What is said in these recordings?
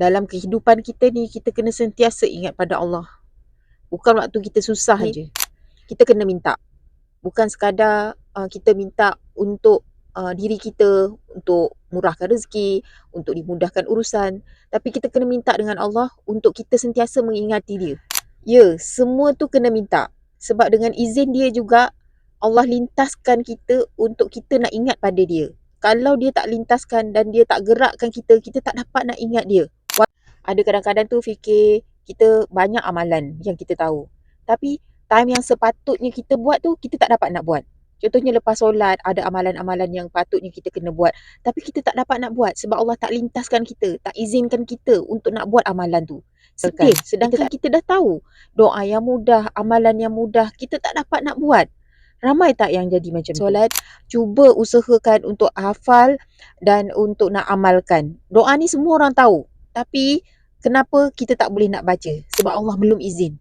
dalam kehidupan kita ni, kita kena sentiasa ingat pada Allah. Bukan waktu kita susah je. Kita kena minta. Bukan sekadar kita minta untuk diri kita, untuk murahkan rezeki, untuk dimudahkan urusan. Tapi kita kena minta dengan Allah untuk kita sentiasa mengingati dia. Ya, semua tu kena minta. Sebab dengan izin dia juga, Allah lintaskan kita untuk kita nak ingat pada dia. Kalau dia tak lintaskan dan dia tak gerakkan kita, kita tak dapat nak ingat dia. Ada kadang-kadang tu fikir kita banyak amalan yang kita tahu. Tapi time yang sepatutnya kita buat tu, kita tak dapat nak buat. Contohnya lepas solat, ada amalan-amalan yang patutnya kita kena buat. Tapi kita tak dapat nak buat sebab Allah tak lintaskan kita, tak izinkan kita untuk nak buat amalan tu. Sedih, sedangkan kita dah tahu doa yang mudah, amalan yang mudah, kita tak dapat nak buat. Ramai tak yang jadi macam solat? Cuba usahakan untuk hafal dan untuk nak amalkan. Doa ni semua orang tahu. Tapi kenapa kita tak boleh nak baca? Sebab Allah belum izin.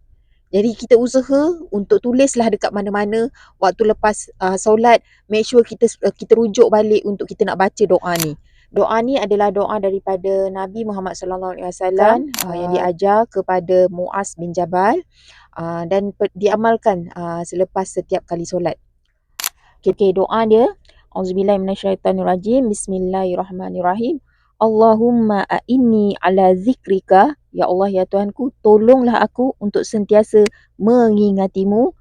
Jadi kita usaha untuk tulislah dekat mana-mana waktu lepas solat, make sure kita rujuk balik untuk kita nak baca doa ni. Doa ni adalah doa daripada Nabi Muhammad sallallahu alaihi wasallam yang diajar kepada Muaz bin Jabal dan diamalkan selepas setiap kali solat. Okay, doa dia, auzubillahi minasyaitanirrajim, bismillahirrahmanirrahim. Allahumma a'inni ala zikrika, ya Allah ya Tuhanku, tolonglah aku untuk sentiasa mengingatimu,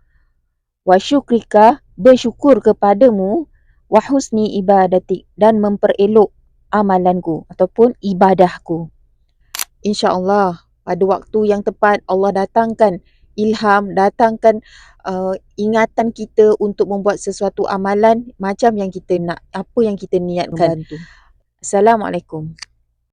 wa syukrika, bersyukur kepadamu, wa husni ibadatik, dan memperelok amalanku ataupun ibadahku. InsyaAllah pada waktu yang tepat Allah datangkan ilham, datangkan ingatan kita untuk membuat sesuatu amalan macam yang kita nak, apa yang kita niatkan. Assalamualaikum.